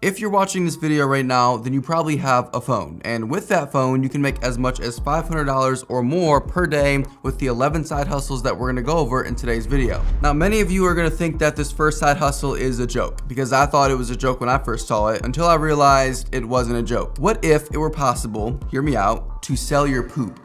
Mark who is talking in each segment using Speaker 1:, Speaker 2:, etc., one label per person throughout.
Speaker 1: If you're watching this video right now, then you probably have a phone, and with that phone, you can make as much as $500 or more per day with the 11 side hustles that we're gonna go over in today's video. Now, many of you are gonna think that this first side hustle is a joke, because I thought it was a joke when I first saw it, until I realized it wasn't a joke. What if it were possible, hear me out, to sell your poop?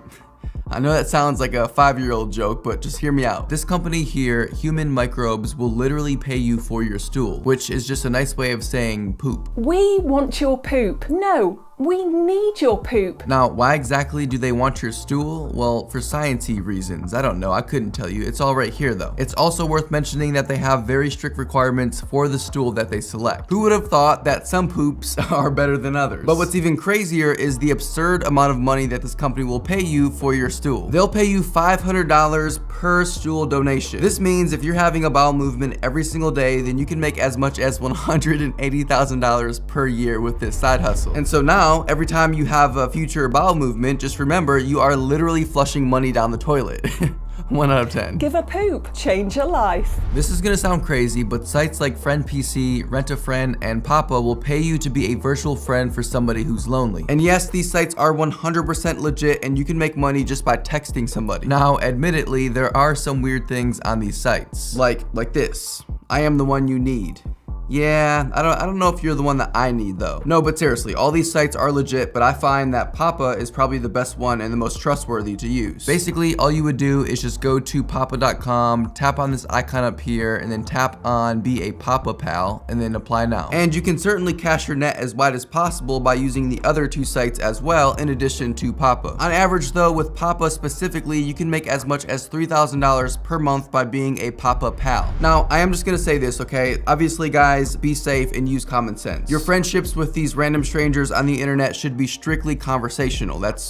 Speaker 1: I know that sounds like a 5-year-old joke, but just hear me out. This company here, Human Microbes, will literally pay you for your stool, which is just a nice way of saying poop.
Speaker 2: We want your poop. No, we need your poop.
Speaker 1: Now, why exactly do they want your stool? Well, for sciencey reasons. I don't know, I couldn't tell you. It's all right here though. It's also worth mentioning that they have very strict requirements for the stool that they select. Who would have thought that some poops are better than others? But what's even crazier is the absurd amount of money that this company will pay you for your stool. They'll pay you $500 per stool donation. This means if you're having a bowel movement every single day, then you can make as much as $180,000 per year with this side hustle. And so now, every time you have a future bowel movement, just remember you are literally flushing money down the toilet. 1 out of 10.
Speaker 2: Give a poop, change a life.
Speaker 1: This is gonna sound crazy, but sites like FriendPC, Rent a Friend, and Papa will pay you to be a virtual friend for somebody who's lonely. And yes, these sites are 100% legit, and you can make money just by texting somebody. Now, admittedly, there are some weird things on these sites. Like this. I am the one you need. Yeah, I don't know if you're the one that I need though. No, but seriously, all these sites are legit, but I find that Papa is probably the best one and the most trustworthy to use. Basically, all you would do is just go to papa.com, tap on this icon up here, and then tap on Be a Papa Pal, and then apply now. And you can certainly cast your net as wide as possible by using the other 2 sites as well, in addition to Papa. On average though, with Papa specifically, you can make as much as $3,000 per month by being a Papa Pal. Now, I am just gonna say this, okay? Obviously, guys, be safe and use common sense. Your friendships with these random strangers on the internet should be strictly conversational. That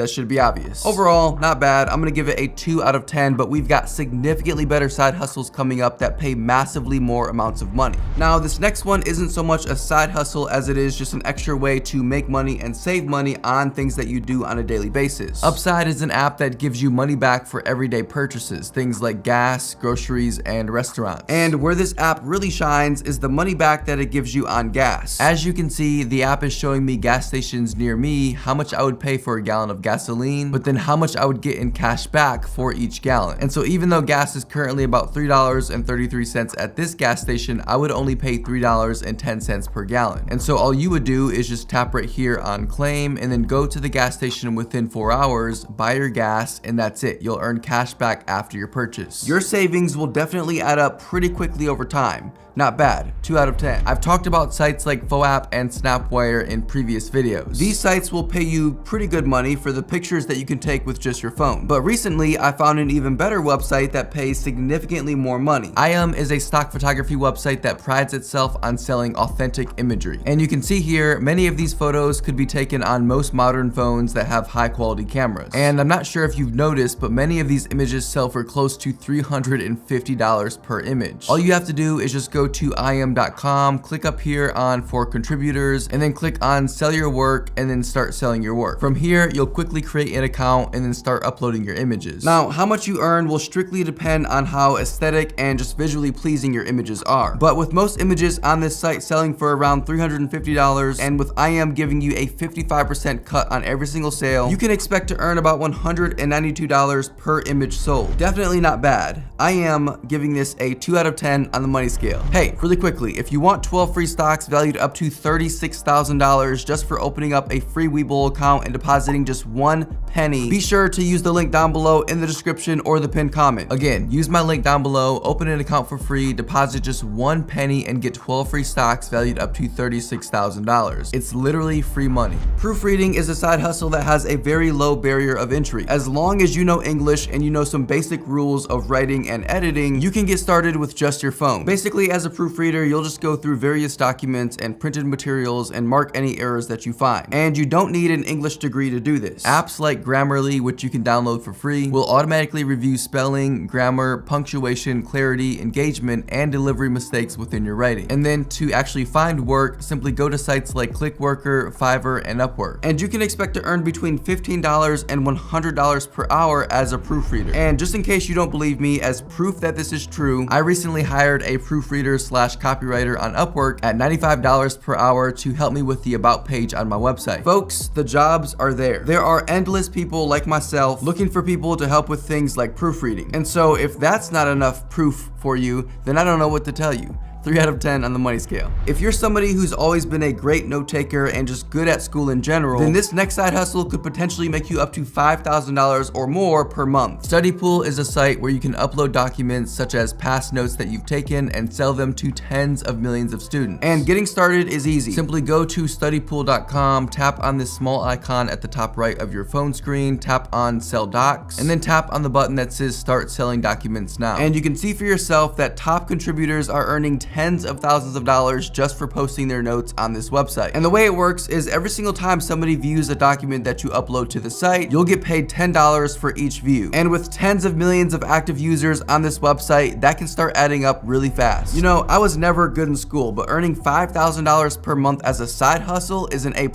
Speaker 1: should be obvious. Overall, not bad. I'm gonna give it a 2 out of 10, but we've got significantly better side hustles coming up that pay massively more amounts of money. Now, this next one isn't so much a side hustle as it is just an extra way to make money and save money on things that you do on a daily basis. Upside is an app that gives you money back for everyday purchases, things like gas, groceries, and restaurants. And where this app really shines is the money back that it gives you on gas. As you can see, the app is showing me gas stations near me, how much I would pay for a gallon of gasoline, but then how much I would get in cash back for each gallon. And so even though gas is currently about $3.33 at this gas station, I would only pay $3.10 per gallon. And so all you would do is just tap right here on claim and then go to the gas station within 4 hours, buy your gas, and that's it. You'll earn cash back after your purchase. Your savings will definitely add up pretty quickly over time. Not bad, 2 out of 10. I've talked about sites like FOAP and Snapwire in previous videos. These sites will pay you pretty good money for the pictures that you can take with just your phone. But recently, I found an even better website that pays significantly more money. IAM is a stock photography website that prides itself on selling authentic imagery. And you can see here, many of these photos could be taken on most modern phones that have high quality cameras. And I'm not sure if you've noticed, but many of these images sell for close to $350 per image. All you have to do is just go to IAM.com, click up here on for contributors, and then click on sell your work, and then start selling your work. From here, you'll quickly create an account and then start uploading your images. Now, how much you earn will strictly depend on how aesthetic and just visually pleasing your images are. But with most images on this site selling for around $350, and with IAM giving you a 55% cut on every single sale, you can expect to earn about $192 per image sold. Definitely not bad. I am giving this a 2 out of 10 on the money scale. Hey, really quickly, if you want 12 free stocks valued up to $36,000 just for opening up a free Webull account and depositing just 1 penny, be sure to use the link down below in the description or the pinned comment. Again, use my link down below, open an account for free, deposit just 1 penny, and get 12 free stocks valued up to $36,000. It's literally free money. Proofreading is a side hustle that has a very low barrier of entry. As long as you know English and you know some basic rules of writing and editing, you can get started with just your phone. Basically, as a proofreader, you'll just go through various documents and printed materials and mark any errors that you find. And you don't need an English degree to do this. benefits. Apps like Grammarly, which you can download for free, will automatically review spelling, grammar, punctuation, clarity, engagement, and delivery mistakes within your writing. And then to actually find work, simply go to sites like Clickworker, Fiverr, and Upwork. And you can expect to earn between $15 and $100 per hour as a proofreader. And just in case you don't believe me, as proof that this is true, I recently hired a proofreader slash copywriter on Upwork at $95 per hour to help me with the about page on my website. Folks, the jobs are there. There are endless people like myself looking for people to help with things like proofreading. And so if that's not enough proof for you, then I don't know what to tell you. 3 out of 10 on the money scale. If you're somebody who's always been a great note taker and just good at school in general, then this next side hustle could potentially make you up to $5,000 or more per month. Studypool is a site where you can upload documents such as past notes that you've taken and sell them to tens of millions of students. And getting started is easy. Simply go to studypool.com, tap on this small icon at the top right of your phone screen, tap on Sell Docs, and then tap on the button that says Start Selling Documents Now. And you can see for yourself that top contributors are earning tens of thousands of dollars just for posting their notes on this website. And the way it works is every single time somebody views a document that you upload to the site, you'll get paid $10 for each view. And with tens of millions of active users on this website, that can start adding up really fast. You know, I was never good in school, but earning $5,000 per month as a side hustle is an A+.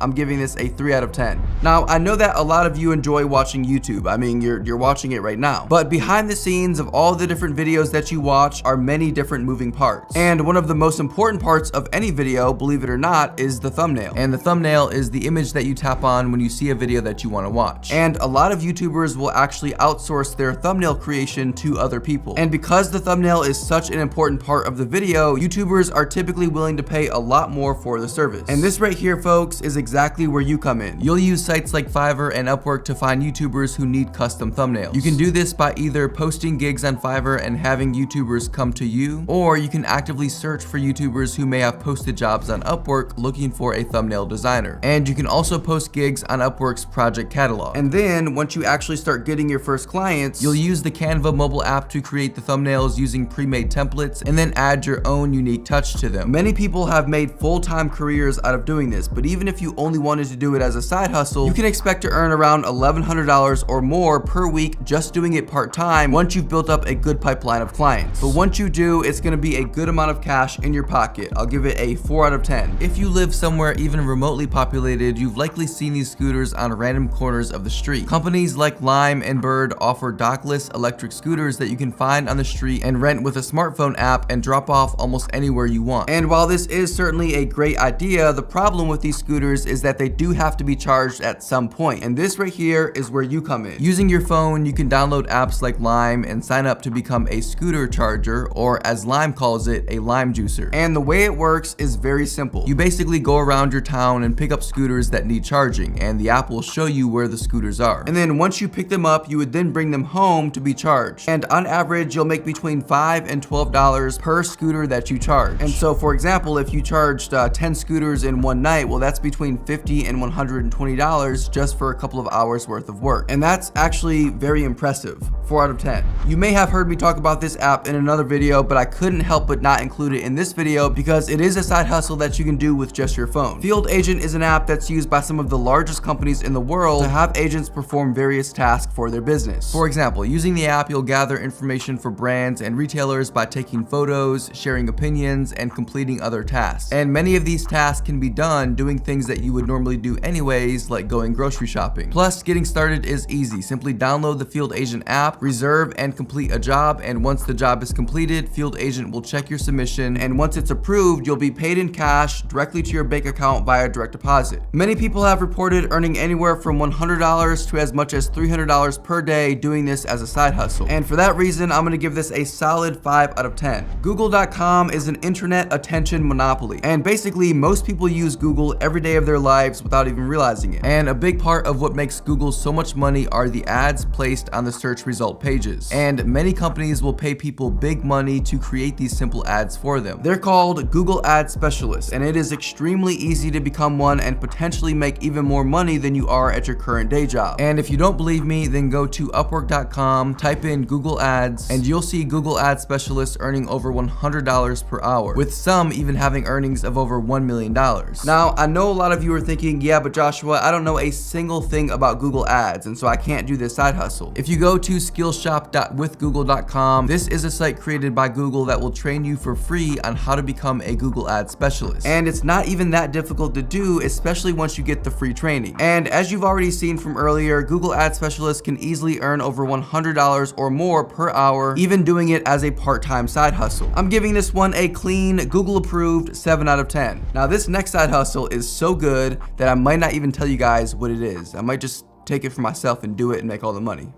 Speaker 1: I'm giving this a 3 out of 10. Now, I know that a lot of you enjoy watching YouTube. I mean, you're watching it right now. But behind the scenes of all the different videos that you watch are many different moving parts. And one of the most important parts of any video, believe it or not, is the thumbnail. And the thumbnail is the image that you tap on when you see a video that you want to watch. And a lot of YouTubers will actually outsource their thumbnail creation to other people. And because the thumbnail is such an important part of the video, YouTubers are typically willing to pay a lot more for the service. And this right here, folks, is exactly where you come in. You'll use sites like Fiverr and Upwork to find YouTubers who need custom thumbnails. You can do this by either posting gigs on Fiverr and having YouTubers come to you, or you can actively search for YouTubers who may have posted jobs on Upwork looking for a thumbnail designer. And you can also post gigs on Upwork's project catalog. And then once you actually start getting your first clients, you'll use the Canva mobile app to create the thumbnails using pre-made templates and then add your own unique touch to them. Many people have made full-time careers out of doing this, but even if you only wanted to do it as a side hustle, you can expect to earn around $1,100 or more per week just doing it part-time once you've built up a good pipeline of clients. But once you do, it's going to be a good amount of cash in your pocket. I'll give it a 4 out of 10. If you live somewhere even remotely populated, you've likely seen these scooters on random corners of the street. Companies like Lime and Bird offer dockless electric scooters that you can find on the street and rent with a smartphone app and drop off almost anywhere you want. And while this is certainly a great idea, the problem with these scooters is that they do have to be charged at some point. And this right here is where you come in. Using your phone, you can download apps like Lime and sign up to become a scooter charger, or as Lime calls it, a lime juicer. And the way it works is very simple. You basically go around your town and pick up scooters that need charging, and the app will show you where the scooters are. And then once you pick them up, you would then bring them home to be charged. And on average, you'll make between $5 and $12 per scooter that you charge. And so for example, if you charged 10 scooters in one night, well, that's between $50 and $120 just for a couple of hours worth of work. And that's actually very impressive. 4 out of 10. You may have heard me talk about this app in another video, but I couldn't help but not include it in this video because it is a side hustle that you can do with just your phone. Field Agent is an app that's used by some of the largest companies in the world to have agents perform various tasks for their business. For example, using the app, you'll gather information for brands and retailers by taking photos, sharing opinions, and completing other tasks. And many of these tasks can be done doing things that you would normally do anyways, like going grocery shopping. Plus, getting started is easy. Simply download the Field Agent app, reserve and complete a job, and once the job is completed, Field Agent will check your submission, and once it's approved, you'll be paid in cash directly to your bank account via direct deposit. Many people have reported earning anywhere from $100 to as much as $300 per day doing this as a side hustle. And for that reason, I'm gonna give this a solid 5 out of 10. Google.com is an internet attention monopoly, and basically most people use Google every day of their lives without even realizing it. And a big part of what makes Google so much money are the ads placed on the search result pages. And many companies will pay people big money to create these simple simple ads for them. They're called Google Ad Specialists, and it is extremely easy to become one and potentially make even more money than you are at your current day job. And if you don't believe me, then go to Upwork.com, type in Google Ads, and you'll see Google Ad Specialists earning over $100 per hour, with some even having earnings of over $1 million. Now, I know a lot of you are thinking, yeah, but Joshua, I don't know a single thing about Google Ads, and so I can't do this side hustle. If you go to skillshop.withgoogle.com, this is a site created by Google that will train you for free on how to become a Google Ad Specialist. And it's not even that difficult to do, especially once you get the free training. And as you've already seen from earlier, Google Ad Specialists can easily earn over $100 or more per hour, even doing it as a part-time side hustle. I'm giving this one a clean, Google-approved 7 out of 10. Now, this next side hustle is so good that I might not even tell you guys what it is. I might just take it for myself and do it and make all the money.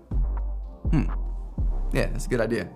Speaker 1: Yeah, that's a good idea.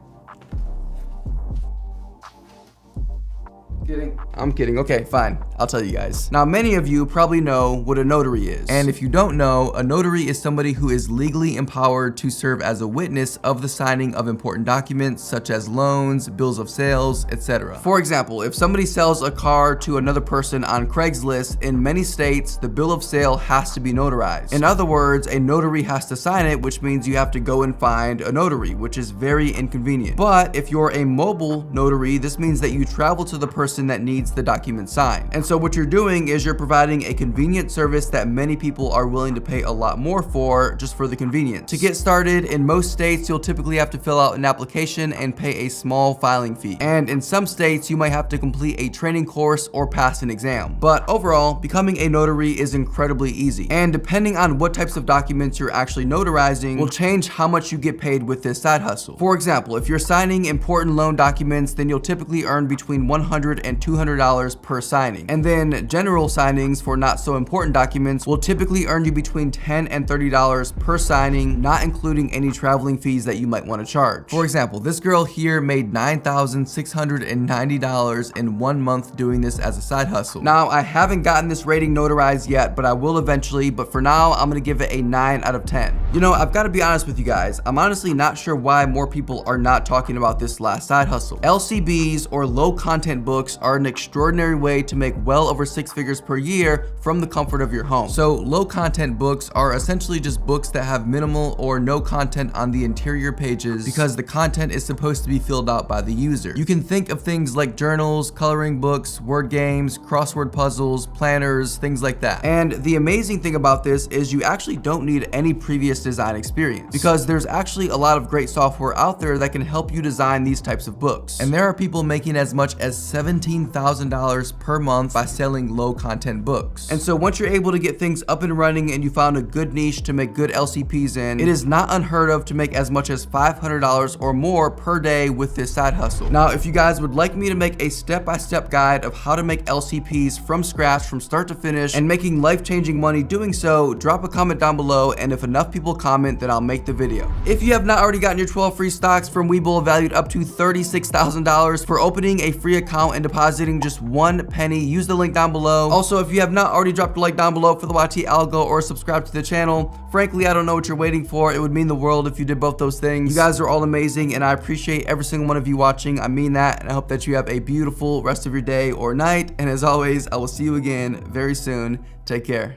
Speaker 1: Kidding. I'm kidding. Okay, fine. I'll tell you guys. Now, many of you probably know what a notary is. And if you don't know, a notary is somebody who is legally empowered to serve as a witness of the signing of important documents such as loans, bills of sales, etc. For example, if somebody sells a car to another person on Craigslist, in many states, the bill of sale has to be notarized. In other words, a notary has to sign it, which means you have to go and find a notary, which is very inconvenient. But if you're a mobile notary, this means that you travel to the person that needs the document signed. And so what you're doing is you're providing a convenient service that many people are willing to pay a lot more for just for the convenience. To get started, in most states, you'll typically have to fill out an application and pay a small filing fee. And in some states, you might have to complete a training course or pass an exam. But overall, becoming a notary is incredibly easy. And depending on what types of documents you're actually notarizing will change how much you get paid with this side hustle. For example, if you're signing important loan documents, then you'll typically earn between $100 and $200 per signing. And then general signings for not so important documents will typically earn you between $10 and $30 per signing, not including any traveling fees that you might want to charge. For example, this girl here made $9,690 in 1 month doing this as a side hustle. Now, I haven't gotten this rating notarized yet, but I will eventually, but for now, I'm gonna give it a 9 out of 10. You know, I've got to be honest with you guys, I'm honestly not sure why more people are not talking about this last side hustle. LCBs, or low content books, are an extraordinary way to make well over 6 figures per year from the comfort of your home. So low content books are essentially just books that have minimal or no content on the interior pages because the content is supposed to be filled out by the user. You can think of things like journals, coloring books, word games, crossword puzzles, planners, things like that. And the amazing thing about this is you actually don't need any previous design experience because there's actually a lot of great software out there that can help you design these types of books. And there are people making as much as $17,000 per month by selling low content books. And so once you're able to get things up and running and you found a good niche to make good LCPs in, it is not unheard of to make as much as $500 or more per day with this side hustle. Now, if you guys would like me to make a step-by-step guide of how to make LCPs from scratch, from start to finish, and making life-changing money doing so, drop a comment down below, and if enough people comment, then I'll make the video. If you have not already gotten your 12 free stocks from Webull valued up to $36,000 for opening a free account and depositing just 1 penny, use the link down below. Also, if you have not already dropped a like down below for the YT algo or subscribe to the channel, frankly, I don't know what you're waiting for. It would mean the world if you did both those things. You guys are all amazing, and I appreciate every single one of you watching. I mean that, and I hope that you have a beautiful rest of your day or night. And as always, I will see you again very soon. Take care.